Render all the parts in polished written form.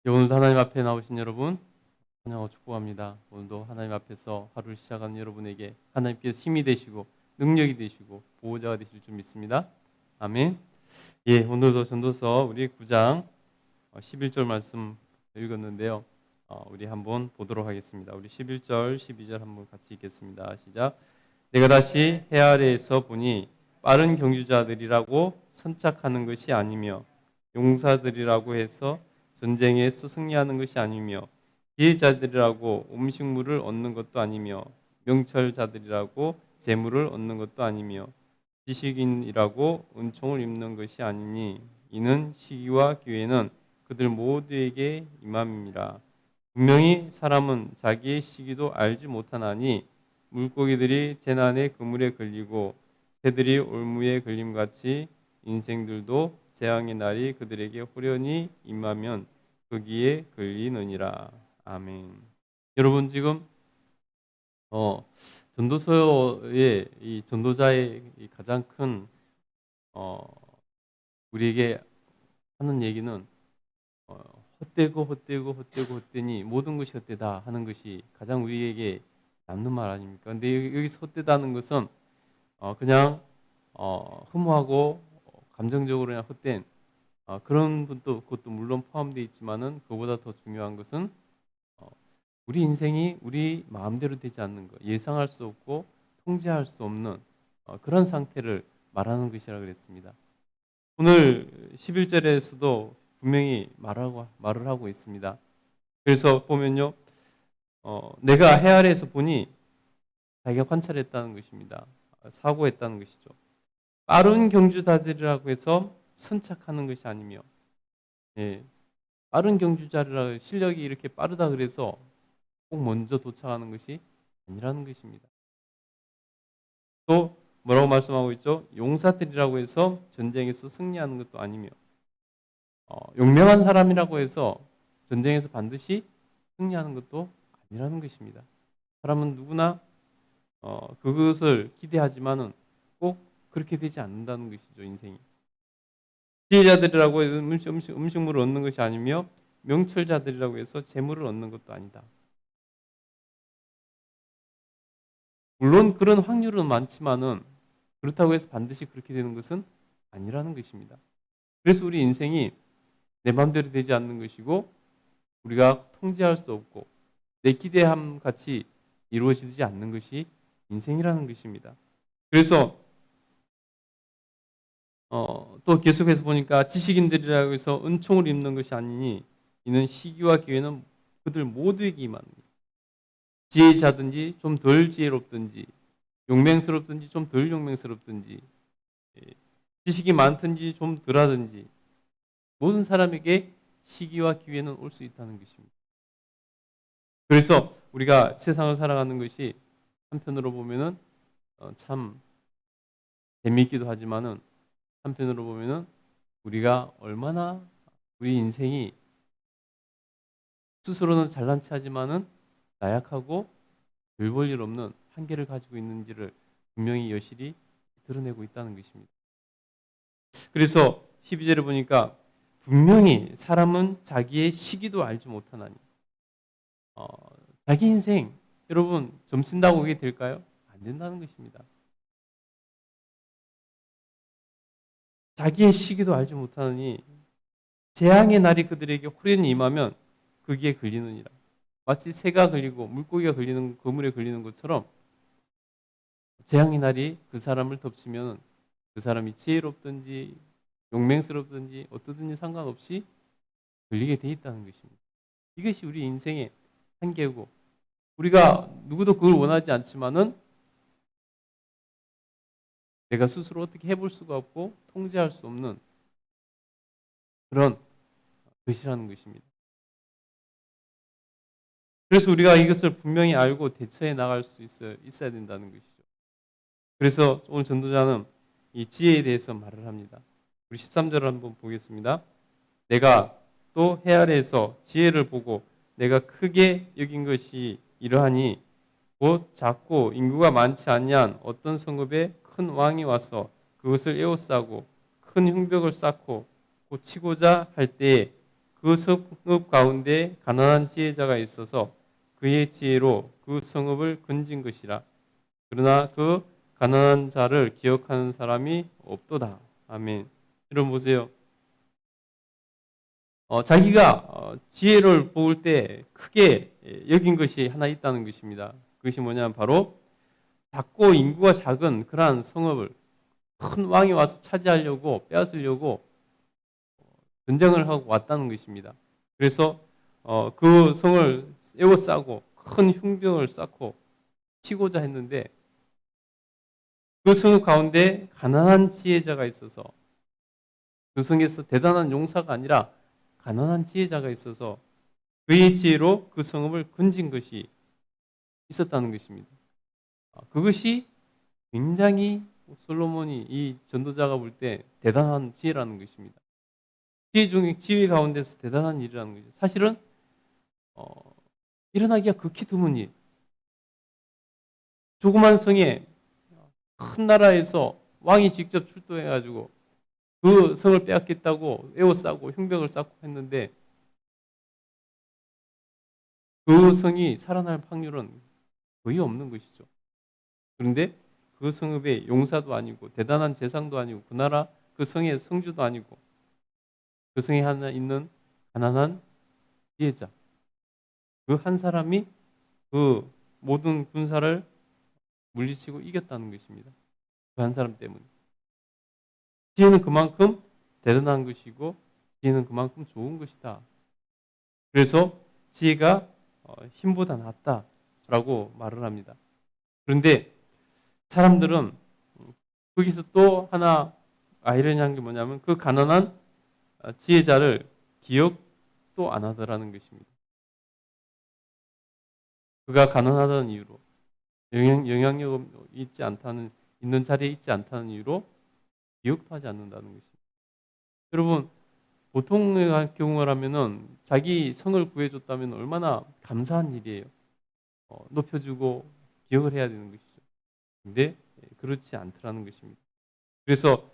오늘도 하나님 앞에 나오신 여러분 환영하고 축복합니다. 오늘도 하나님 앞에서 하루를 시작하는 여러분에게 하나님께서 힘이 되시고 능력이 되시고 보호자가 되실 줄 믿습니다. 아멘. 오늘도 전도서 우리 9장 11절 말씀 읽었는데요. 우리 한번 보도록 하겠습니다. 우리 11절, 12절 한번 같이 읽겠습니다. 시작. 내가 다시 해 아래에서 보니 빠른 경주자들이라고 선착하는 것이 아니며 용사들이라고 해서 전쟁에서 승리하는 것이 아니며 지혜자들이라고 음식물을 얻는 것도 아니며 명철자들이라고 재물을 얻는 것도 아니며 지식인이라고 은총을 입는 것이 아니니 이는 시기와 기회는 그들 모두에게 임함이니라. 분명히 사람은 자기의 시기도 알지 못하나니 물고기들이 재난의 그물에 걸리고 새들이 올무에 걸림같이 인생들도 재앙의 날이 그들에게 호련히 임하면 거기에 걸리느니라. 아멘. 여러분 지금 전도서의 이 전도자의 이 가장 큰 우리에게 하는 얘기는 헛되니 모든 것이 헛되다 하는 것이 가장 우리에게 남는 말 아닙니까? 근데 여기서 헛되다는 것은 그냥 허무하고 감정적으로 그냥 헛된 그런 분도 그것도 물론 포함되어 있지만은 그보다 더 중요한 것은 우리 인생이 우리 마음대로 되지 않는 것, 예상할 수 없고 통제할 수 없는 그런 상태를 말하는 것이라 그랬습니다. 오늘 11절에서도 분명히 말을 하고 있습니다. 그래서 보면요, 내가 해 아래에서 보니 자기가 관찰했다는 것입니다. 사고했다는 것이죠. 빠른 경주자들이라고 해서 선착하는 것이 아니며, 빠른 경주자라 실력이 이렇게 빠르다 그래서 꼭 먼저 도착하는 것이 아니라는 것입니다. 또 뭐라고 말씀하고 있죠? 용사들이라고 해서 전쟁에서 승리하는 것도 아니며, 용맹한 사람이라고 해서 전쟁에서 반드시 승리하는 것도 아니라는 것입니다. 사람은 누구나 그것을 기대하지만은 꼭 그렇게 되지 않는다는 것이죠, 인생이. 지혜자들이라고 해서 음식물을 얻는 것이 아니며 명철자들이라고 해서 재물을 얻는 것도 아니다. 물론 그런 확률은 많지만은 그렇다고 해서 반드시 그렇게 되는 것은 아니라는 것입니다. 그래서 우리 인생이 내 마음대로 되지 않는 것이고 우리가 통제할 수 없고 내 기대함 같이 이루어지지 않는 것이 인생이라는 것입니다. 그래서 또 계속해서 보니까 지식인들이라고 해서 은총을 입는 것이 아니니 이는 시기와 기회는 그들 모두에게 임합니다. 지혜자든지 좀 덜 지혜롭든지 용맹스럽든지 좀 덜 용맹스럽든지 지식이 많든지 좀 덜하든지 모든 사람에게 시기와 기회는 올 수 있다는 것입니다. 그래서 우리가 세상을 살아가는 것이 한편으로 보면은 참 재미있기도 하지만은 한편으로 보면은 우리가 얼마나 우리 인생이 스스로는 잘난 체하지만은 나약하고 별 볼 일 없는 한계를 가지고 있는지를 분명히 여실히 드러내고 있다는 것입니다. 그래서 12절에 보니까 분명히 사람은 자기의 시기도 알지 못하나니 자기 인생 여러분 점친다고 그게 될까요? 안 된다는 것입니다. 자기의 시기도 알지 못하느니 재앙의 날이 그들에게 호련히 임하면 거기에 걸리느니라. 마치 새가 걸리고 물고기가 걸리는 그물에 걸리는 것처럼 재앙의 날이 그 사람을 덮치면 그 사람이 지혜롭든지 용맹스럽든지 어떠든지 상관없이 걸리게 돼 있다는 것입니다. 이것이 우리 인생의 한계고 우리가 누구도 그걸 원하지 않지만은 내가 스스로 어떻게 해볼 수가 없고 통제할 수 없는 그런 것이라는 것입니다. 그래서 우리가 이것을 분명히 알고 대처해 나갈 수 있어야 된다는 것이죠. 그래서 오늘 전도자는 이 지혜에 대해서 말을 합니다. 우리 13절을 한번 보겠습니다. 내가 또 해 아래에서 지혜를 보고 내가 크게 여긴 것이 이러하니 곧 작고 인구가 많지 아니한 어떤 성읍에 큰 왕이 와서 그것을 에워싸고 큰 흉벽을 쌓고 고치고자 할 때에 그 성읍 가운데 가난한 지혜자가 있어서 그의 지혜로 그 성읍을 건진 것이라. 그러나 그 가난한 자를 기억하는 사람이 없도다. 아멘. 여러분 보세요. 자기가 지혜를 볼 때 크게 여긴 것이 하나 있다는 것입니다. 그것이 뭐냐면 바로 작고 인구가 작은 그러한 성읍을 큰 왕이 와서 차지하려고 빼앗으려고 전쟁을 하고 왔다는 것입니다. 그래서 그 성을 에워싸고 큰 흉병을 쌓고 치고자 했는데 그 성 가운데 가난한 지혜자가 있어서 그 성에서 대단한 용사가 아니라 가난한 지혜자가 있어서 그의 지혜로 그 성읍을 건진 것이 있었다는 것입니다. 그것이 굉장히 솔로몬이 이 전도자가 볼 때 대단한 지혜라는 것입니다. 지혜 가운데서 대단한 일이라는 거죠. 사실은 일어나기가 극히 드문 일. 조그만 성에 큰 나라에서 왕이 직접 출동해가지고 그 성을 빼앗겠다고 에워싸고 흉병을 쌓고 했는데 그 성이 살아날 확률은 거의 없는 것이죠. 그런데 그 성읍의 용사도 아니고 대단한 재상도 아니고 그 나라 그 성의 성주도 아니고 그 성에 하나 있는 가난한 지혜자 그 한 사람이 그 모든 군사를 물리치고 이겼다는 것입니다. 그 한 사람 때문에. 지혜는 그만큼 대단한 것이고 지혜는 그만큼 좋은 것이다. 그래서 지혜가 힘보다 낫다라고 말을 합니다. 그런데 사람들은 거기서 또 하나 아이러니한 게 뭐냐면 그 가난한 지혜자를 기억도 안 하더라는 것입니다. 그가 가난하다는 이유로 영향력 있는 자리에 있지 않다는 이유로 기억도 하지 않는다는 것입니다. 여러분 보통의 경우라면은 자기 성을 구해줬다면 얼마나 감사한 일이에요. 높여주고 기억을 해야 되는 것이죠. 근데 그렇지 않더라는 것입니다. 그래서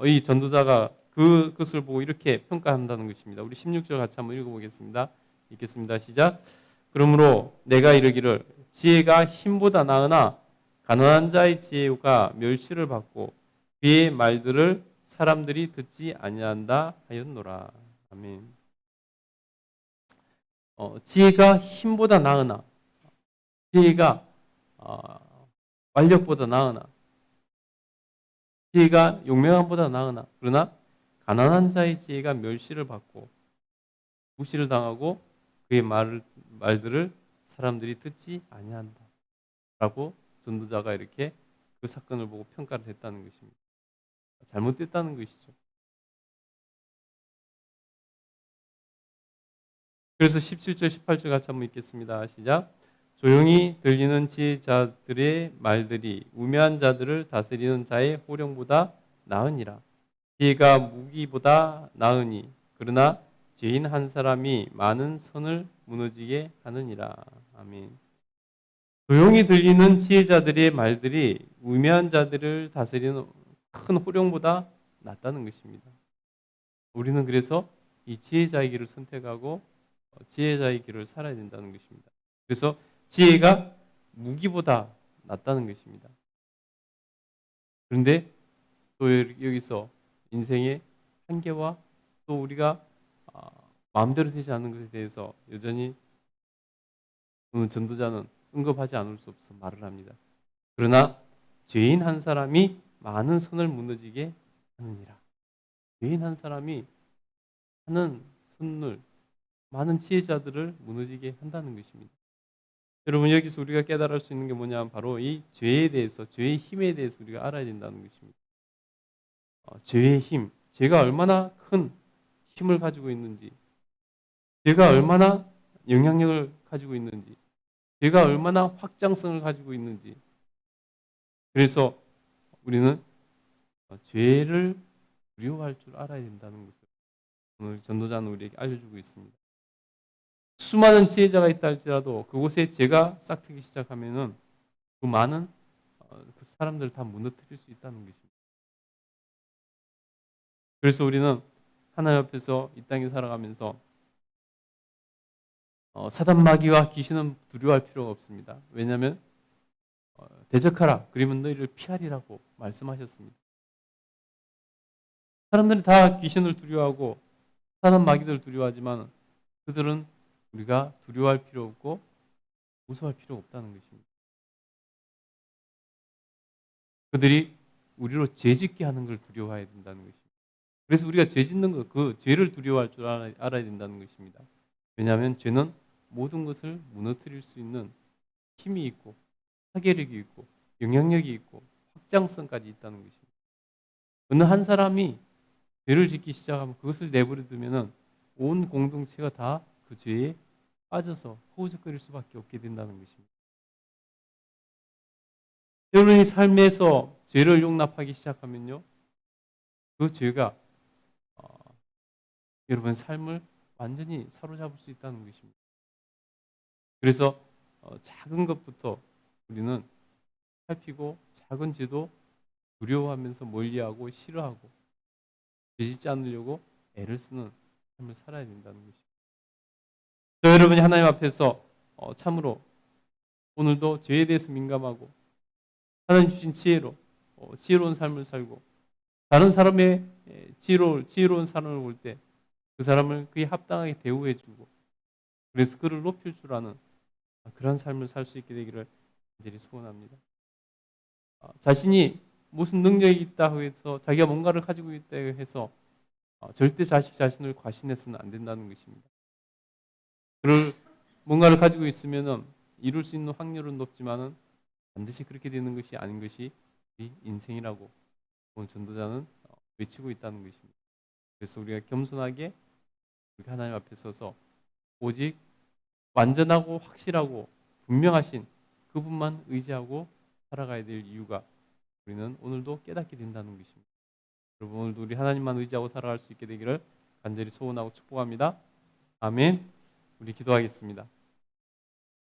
이 전도자가 그것을 보고 이렇게 평가한다는 것입니다. 우리 16절 같이 한번 읽어보겠습니다. 읽겠습니다. 시작. 그러므로 내가 이르기를 지혜가 힘보다 나으나 가난한 자의 지혜가 멸시를 받고 그의 말들을 사람들이 듣지 아니한다 하였노라. 아멘. 지혜가 힘보다 나으나 지혜가 완력보다 나으나 지혜가 용맹함보다 나으나 그러나 가난한 자의 지혜가 멸시를 받고 무시를 당하고 그의 말들을 사람들이 듣지 아니한다 라고 전도자가 이렇게 그 사건을 보고 평가를 했다는 것입니다. 잘못됐다는 것이죠. 그래서 17절 18절 같이 한번 읽겠습니다. 시작. 조용히 들리는 지혜자들의 말들이 우매한 자들을 다스리는 자의 호령보다 나으니라. 지혜가 무기보다 나으니 그러나 죄인 한 사람이 많은 선을 무너지게 하느니라. 아멘. 조용히 들리는 지혜자들의 말들이 우매한 자들을 다스리는 큰 호령보다 낫다는 것입니다. 우리는 그래서 이 지혜자의 길을 선택하고 지혜자의 길을 살아야 된다는 것입니다. 그래서 지혜가 무기보다 낫다는 것입니다. 그런데 또 여기서 인생의 한계와 또 우리가 마음대로 되지 않는 것에 대해서 여전히 오늘 전도자는 언급하지 않을 수 없어 말을 합니다. 그러나 죄인 한 사람이 많은 선을 무너지게 하느니라. 죄인 한 사람이 하는 선을 많은 지혜자들을 무너지게 한다는 것입니다. 여러분 여기서 우리가 깨달을 수 있는 게 뭐냐면 바로 이 죄에 대해서 죄의 힘에 대해서 우리가 알아야 된다는 것입니다. 죄의 힘, 죄가 얼마나 큰 힘을 가지고 있는지, 죄가 얼마나 영향력을 가지고 있는지, 죄가 얼마나 확장성을 가지고 있는지. 그래서 우리는 죄를 두려워할 줄 알아야 된다는 것을 오늘 전도자는 우리에게 알려주고 있습니다. 수많은 지혜자가 있다 할지라도 그곳에 죄가 싹트기 시작하면은 그 많은 그 사람들을 다 무너뜨릴 수 있다는 것입니다. 그래서 우리는 하나님 앞에서 이 땅에 살아가면서 사단 마귀와 귀신은 두려워할 필요가 없습니다. 왜냐하면 대적하라 그러면 너희를 피하리라고 말씀하셨습니다. 사람들이 다 귀신을 두려워하고 사단 마귀들을 두려워하지만 그들은 우리가 두려워할 필요 없고 무서워할 필요 없다는 것입니다. 그들이 우리로 죄짓게 하는 걸 두려워해야 된다는 것입니다. 그래서 우리가 죄 짓는 것, 그 죄를 두려워할 줄 알아야 된다는 것입니다. 왜냐하면 죄는 모든 것을 무너뜨릴 수 있는 힘이 있고 파괴력이 있고 영향력이 있고 확장성까지 있다는 것입니다. 어느 한 사람이 죄를 짓기 시작하면 그것을 내버려 두면은 온 공동체가 다 그 죄에 빠져서 허우적거릴 수밖에 없게 된다는 것입니다. 여러분이 삶에서 죄를 용납하기 시작하면요, 그 죄가 여러분 삶을 완전히 사로잡을 수 있다는 것입니다. 그래서 작은 것부터 우리는 살피고 작은 죄도 두려워하면서 멀리하고 싫어하고 죄짓지 않으려고 애를 쓰는 삶을 살아야 된다는 것입니다. 여러분이 하나님 앞에서 참으로 오늘도 죄에 대해서 민감하고 하나님 주신 지혜로 지혜로운 삶을 살고 다른 사람의 지혜로운 삶을 볼 때 그 사람을 그에 합당하게 대우해주고 그래서 그를 높일 줄 아는 그런 삶을 살 수 있게 되기를 간절히 소원합니다. 자신이 무슨 능력이 있다고 해서 자기가 뭔가를 가지고 있다고 해서 절대 자신을 과신해서는 안 된다는 것입니다. 그를 뭔가를 가지고 있으면 이룰 수 있는 확률은 높지만은 반드시 그렇게 되는 것이 아닌 것이 우리 인생이라고 오늘 전도자는 외치고 있다는 것입니다. 그래서 우리가 겸손하게 우리 하나님 앞에 서서 오직 완전하고 확실하고 분명하신 그분만 의지하고 살아가야 될 이유가 우리는 오늘도 깨닫게 된다는 것입니다. 여러분 오늘도 우리 하나님만 의지하고 살아갈 수 있게 되기를 간절히 소원하고 축복합니다. 아멘. 우리 기도하겠습니다.